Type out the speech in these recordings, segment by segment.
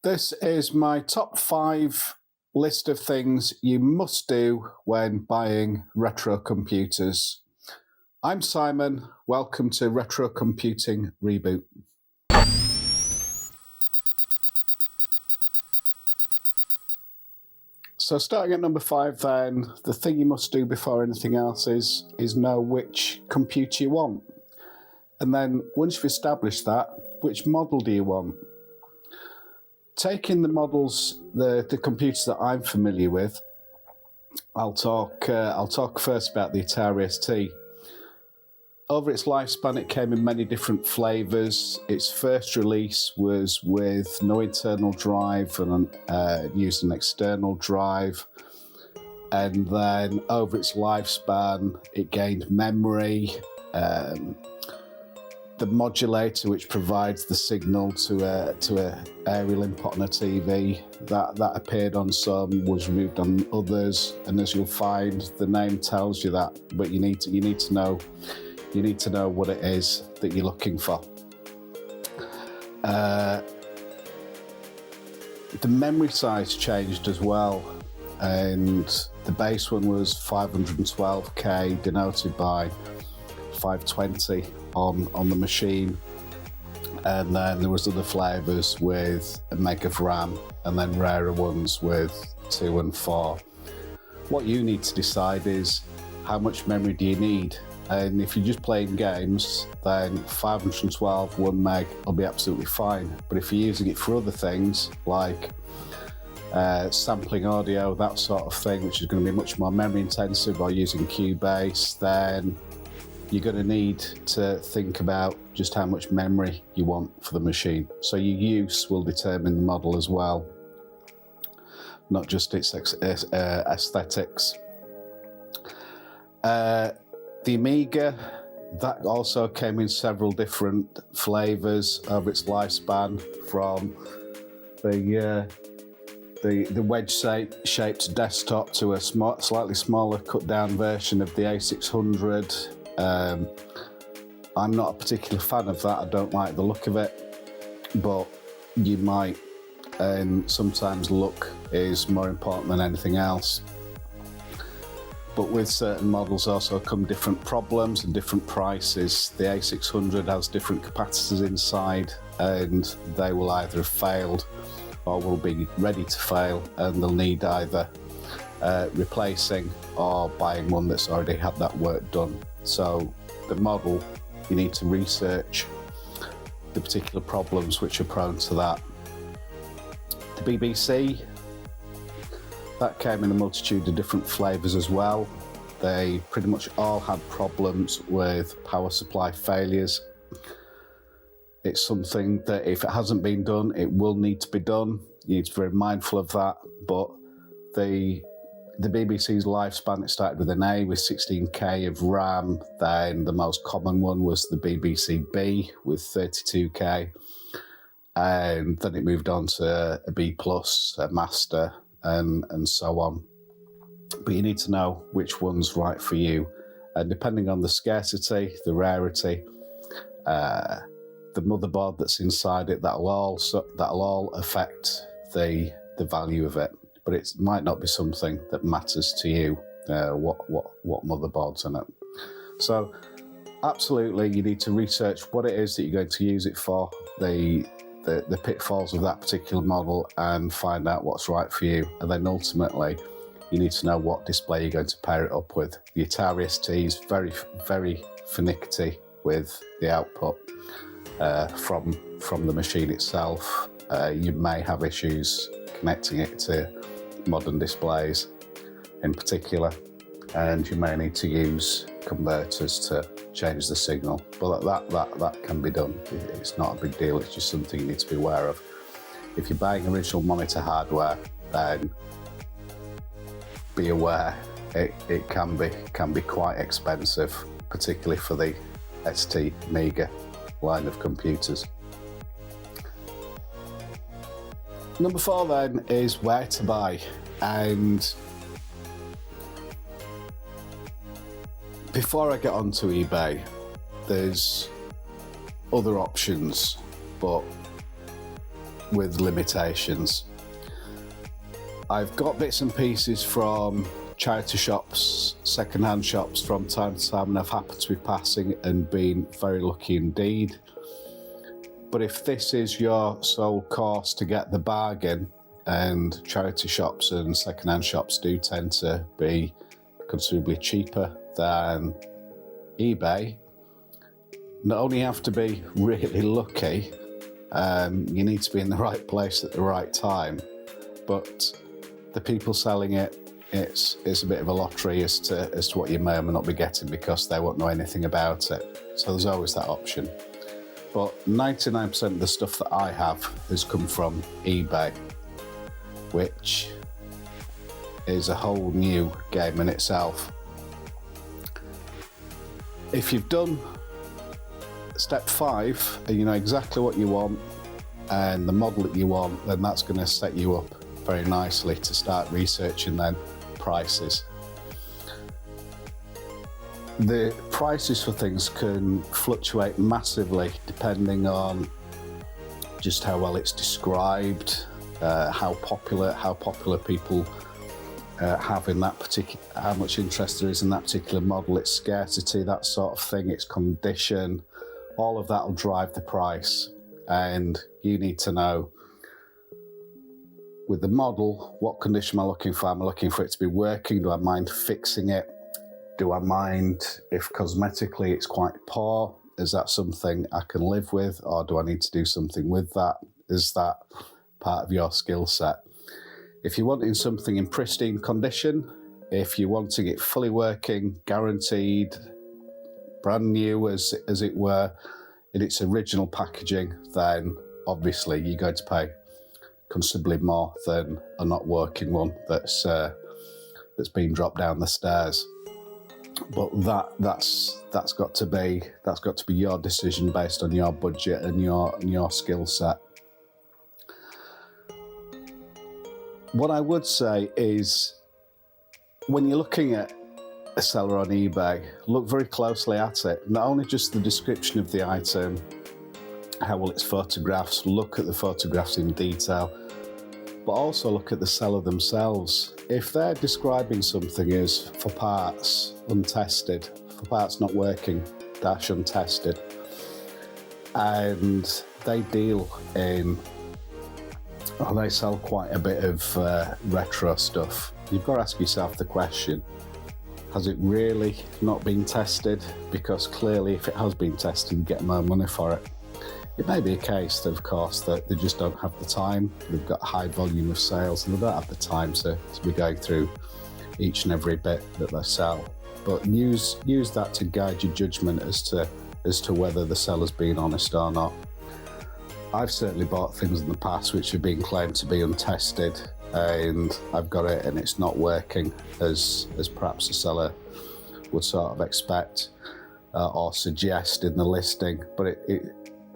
This is my top 5 list of things you must do when buying retro computers. I'm Simon. Welcome to Retro Computing Reboot. So starting at number 5 then, the thing you must do before anything else is know which computer you want. And then once you've established that, which model do you want? Taking the models, the computers that I'm familiar with, I'll talk first about the Atari ST. Over its lifespan, it came in many different flavours. Its first release was with no internal drive and used an external drive. And then over its lifespan, it gained memory, the modulator which provides the signal to a aerial input on a TV. That appeared on some, was removed on others, and as you'll find, the name tells you that, but you need to know what it is that you're looking for. The memory size changed as well, and the base one was 512K, denoted by 520 on the machine, and then there was other flavours with a meg of RAM, and then rarer ones with 2 and 4. What you need to decide is how much memory do you need, and if you're just playing games, then 512 1 meg will be absolutely fine. But if you're using it for other things like sampling audio, that sort of thing, which is going to be much more memory intensive, or using Cubase, then you're going to need to think about just how much memory you want for the machine. So your use will determine the model as well, not just its aesthetics. The Amiga, that also came in several different flavours over its lifespan, from the wedge-shaped desktop to a slightly smaller cut-down version of the A600. I'm not a particular fan of that. I don't like the look of it, but you might, and sometimes look is more important than anything else. But with certain models also come different problems and different prices. The A600 has different capacitors inside, and they will either have failed or will be ready to fail, and they'll need either replacing or buying one that's already had that work done. So the model, you need to research the particular problems which are prone to that. The BBC, that came in a multitude of different flavours as well. They pretty much all had problems with power supply failures. It's something that if it hasn't been done, it will need to be done. You need to be very mindful of that. But the BBC's lifespan, it started with an A with 16K of RAM. Then the most common one was the BBC B with 32K. And then it moved on to a B+, a Master, and so on. But you need to know which one's right for you. And depending on the scarcity, the rarity, the motherboard that's inside it, that'll all affect the value of it. But it might not be something that matters to you, what motherboard's in it. So absolutely, you need to research what it is that you're going to use it for, the pitfalls of that particular model, and find out what's right for you. And then ultimately, you need to know what display you're going to pair it up with. The Atari ST is very, very finicky with the output from the machine itself. You may have issues connecting it to modern displays in particular, and you may need to use converters to change the signal, but that can be done. It's not a big deal. It's just something you need to be aware of. If you're buying original monitor hardware, then be aware it can be quite expensive, particularly for the ST Amiga line of computers. Number 4 then is where to buy, and before I get onto eBay, there's other options, but with limitations. I've got bits and pieces from charity shops, second-hand shops from time to time, and I've happened to be passing and been very lucky indeed. But if this is your sole course to get the bargain, and charity shops and second-hand shops do tend to be considerably cheaper than eBay, not only have to be really lucky, you need to be in the right place at the right time, but the people selling it, it's a bit of a lottery as to what you may or may not be getting, because they won't know anything about it. So there's always that option. But 99% of the stuff that I have has come from eBay, which is a whole new game in itself. If you've done step 5 and you know exactly what you want and the model that you want, then that's going to set you up very nicely to start researching then prices. The prices for things can fluctuate massively depending on just how well it's described, how popular people have in that particular, how much interest there is in that particular model, its scarcity, that sort of thing, its condition. All of that will drive the price, and you need to know with the model, what condition am I looking for? Am I looking for it to be working? Do I mind fixing it? Do I mind if cosmetically it's quite poor? Is that something I can live with, or do I need to do something with that? Is that part of your skill set? If you're wanting something in pristine condition, if you're wanting it fully working, guaranteed, brand new as it were, in its original packaging, then obviously you're going to pay considerably more than a not working one that's been dropped down the stairs. But that's got to be your decision based on your budget and your skill set. What I would say is, when you're looking at a seller on eBay, look very closely at it. Not only just the description of the item, how well it's photographed, look at the photographs in detail, but also look at the seller themselves. If they're describing something as for parts untested, for parts not working, dash untested, and they deal in, well, they sell quite a bit of retro stuff, you've got to ask yourself the question, has it really not been tested? Because clearly if it has been tested, you get more money for it. It may be a case, of course, that they just don't have the time. They've got a high volume of sales and they don't have the time to be going through each and every bit that they sell. But use that to guide your judgment as to whether the seller's being honest or not. I've certainly bought things in the past which have been claimed to be untested, and I've got it and it's not working as perhaps the seller would sort of expect or suggest in the listing. But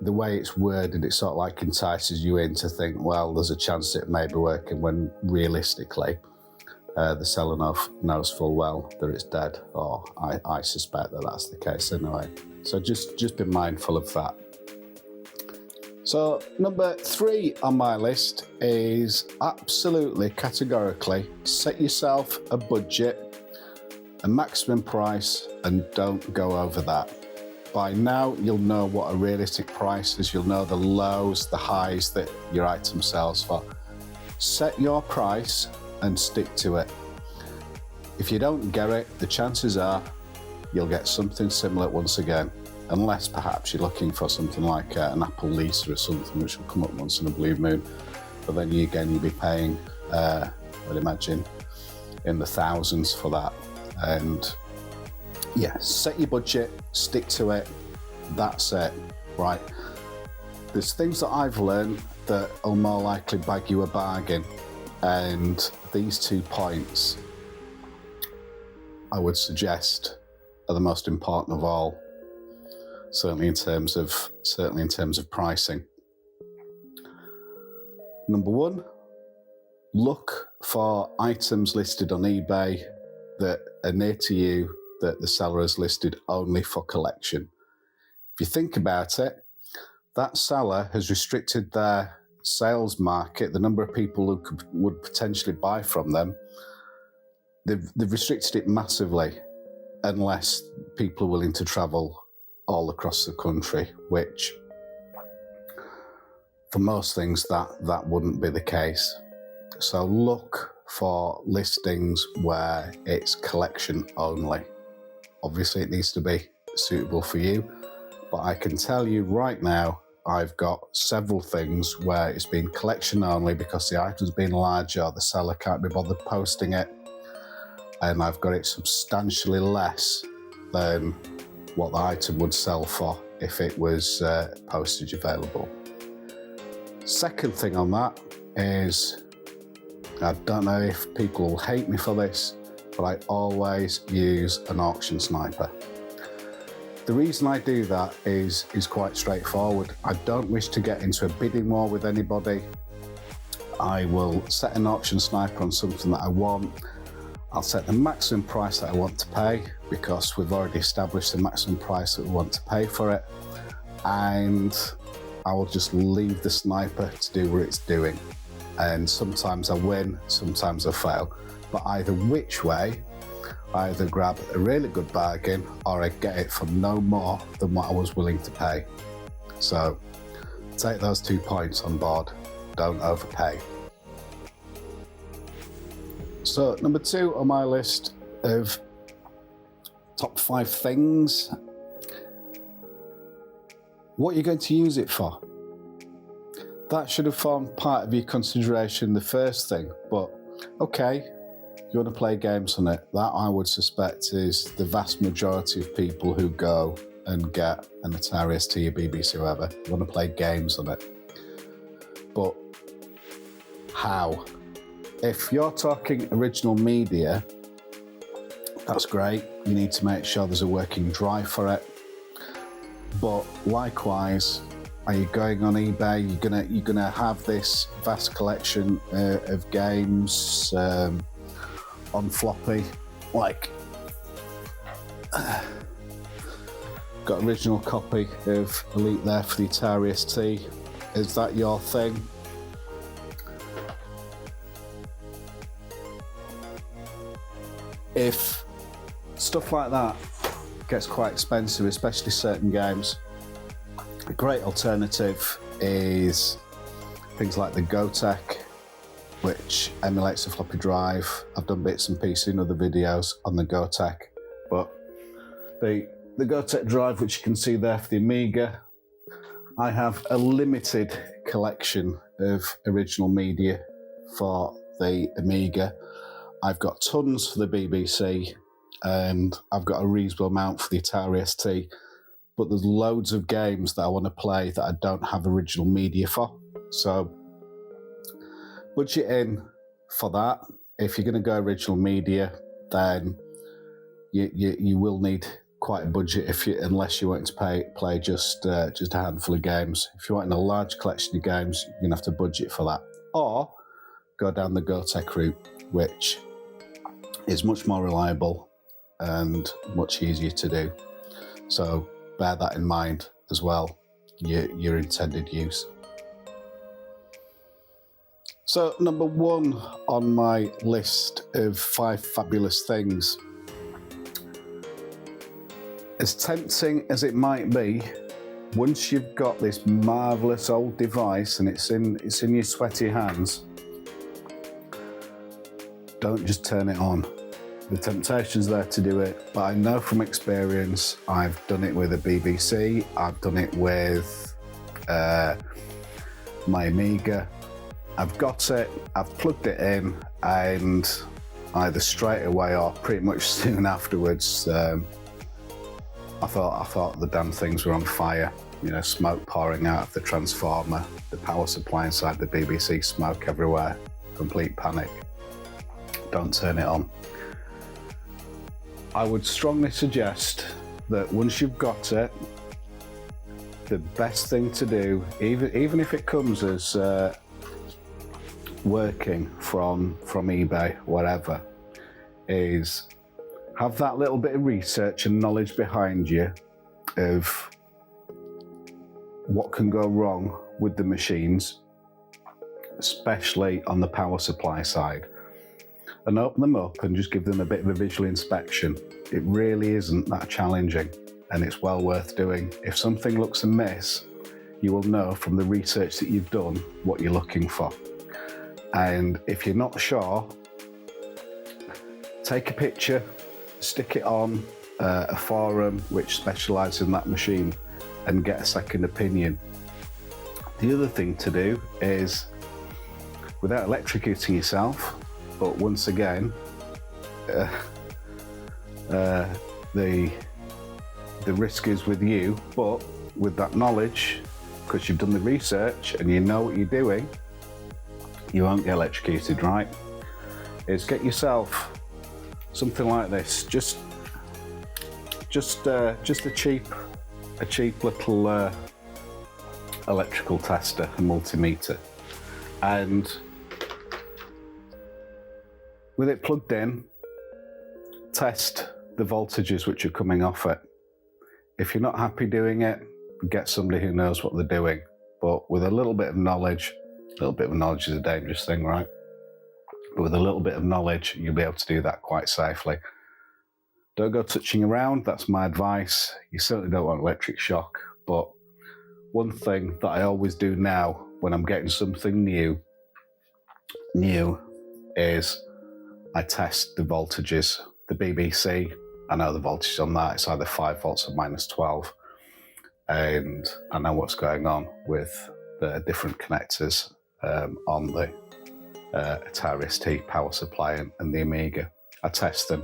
the way it's worded, it sort of like entices you in to think, well, there's a chance it may be working, when realistically the seller knows full well that it's dead, or I suspect that that's the case anyway. So just be mindful of that. So number 3 on my list is absolutely categorically set yourself a budget, a maximum price, and don't go over that. By now, you'll know what a realistic price is. You'll know the lows, the highs that your item sells for. Set your price and stick to it. If you don't get it, the chances are you'll get something similar once again, unless perhaps you're looking for something like an Apple Lisa or something, which will come up once in a blue moon. But then you'll be paying, I'd imagine, in the thousands for that. And yeah, set your budget, stick to it, that's it, right? There's things that I've learned that will more likely bag you a bargain, and these 2 points I would suggest are the most important of all, certainly in terms of pricing. Number 1, look for items listed on eBay that are near to you that the seller has listed only for collection. If you think about it, that seller has restricted their sales market, the number of people who would potentially buy from them, they've restricted it massively, unless people are willing to travel all across the country, which for most things that wouldn't be the case. So look for listings where it's collection only. Obviously it needs to be suitable for you, but I can tell you right now, I've got several things where it's been collection only because the item's been larger or the seller can't be bothered posting it, and I've got it substantially less than what the item would sell for if it was postage available. Second thing on that is, I don't know if people will hate me for this, but I always use an auction sniper. The reason I do that is quite straightforward. I don't wish to get into a bidding war with anybody. I will set an auction sniper on something that I want. I'll set the maximum price that I want to pay, because we've already established the maximum price that we want to pay for it. And I will just leave the sniper to do what it's doing. And sometimes I win, sometimes I fail. But either which way, I either grab a really good bargain or I get it for no more than what I was willing to pay. So take those 2 points on board. Don't overpay. So number 2 on my list of top 5 things, what you're going to use it for. That should have formed part of your consideration the first thing, but okay, you want to play games on it. That, I would suspect, is the vast majority of people who go and get an Atari ST, a BBC, whoever, want to play games on it. But how? If you're talking original media, that's great. You need to make sure there's a working drive for it. But likewise, are you going on eBay? You're gonna have this vast collection of games on floppy, like got original copy of Elite there for the Atari ST. Is that your thing? If stuff like that gets quite expensive, especially certain games, a great alternative is things like the GoTech, which emulates a floppy drive. I've done bits and pieces in other videos on the GoTech, but the GoTech drive, which you can see there for the Amiga, I have a limited collection of original media for the Amiga. I've got tons for the BBC, and I've got a reasonable amount for the Atari ST, but there's loads of games that I want to play that I don't have original media for. So budget in for that. If you're going to go original media, then you will need quite a budget unless you want to play just a handful of games. If you're wanting a large collection of games, you're going to have to budget for that, or go down the GoTech route, which is much more reliable and much easier to do. So bear that in mind as well, your intended use. So number 1 on my list of 5 fabulous things. As tempting as it might be, once you've got this marvellous old device and it's in your sweaty hands, don't just turn it on. The temptation's there to do it, but I know from experience, I've done it with a BBC, I've done it with my Amiga. I've got it, I've plugged it in, and either straight away or pretty much soon afterwards, I thought the damn things were on fire. You know, smoke pouring out of the transformer, the power supply inside the BBC, smoke everywhere, complete panic. Don't turn it on. I would strongly suggest that once you've got it, the best thing to do, even if it comes as working from eBay, whatever, is have that little bit of research and knowledge behind you of what can go wrong with the machines, especially on the power supply side, and open them up and just give them a bit of a visual inspection. It really isn't that challenging, and it's well worth doing. If something looks amiss, you will know from the research that you've done what you're looking for. And if you're not sure, take a picture, stick it on a forum which specialises in that machine, and get a second opinion. The other thing to do is, without electrocuting yourself, but once again, the risk is with you, but with that knowledge, because you've done the research and you know what you're doing, you won't get electrocuted, right? Is get yourself something like this, just a cheap little electrical tester, a multimeter, and with it plugged in, test the voltages which are coming off it. If you're not happy doing it, get somebody who knows what they're doing. But with a little bit of knowledge is a dangerous thing, right? But with a little bit of knowledge, you'll be able to do that quite safely. Don't go touching around, that's my advice. You certainly don't want electric shock, but one thing that I always do now when I'm getting something new is I test the voltages. The BBC, I know the voltage on that, it's either 5 volts or minus 12. And I know what's going on with the different connectors on the Atari ST power supply and the Amiga. I test them.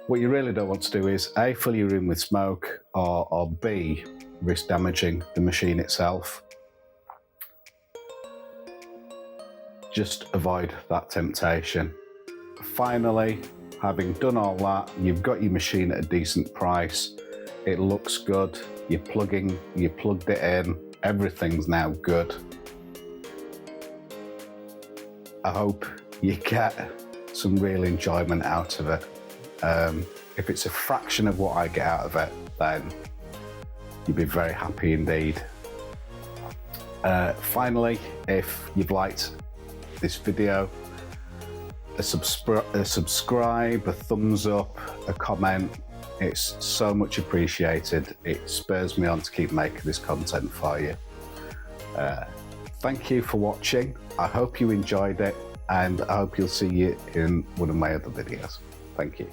What you really don't want to do is A, fill your room with smoke, or B, risk damaging the machine itself. Just avoid that temptation. Finally, having done all that, you've got your machine at a decent price. It looks good. You plugged it in. Everything's now good. I hope you get some real enjoyment out of it. If it's a fraction of what I get out of it, then you'll be very happy indeed. Finally, if you've liked this video, a subscribe, a thumbs up, a comment, it's so much appreciated. It spurs me on to keep making this content for you. Thank you for watching. I hope you enjoyed it, and I hope you'll see you in one of my other videos. Thank you.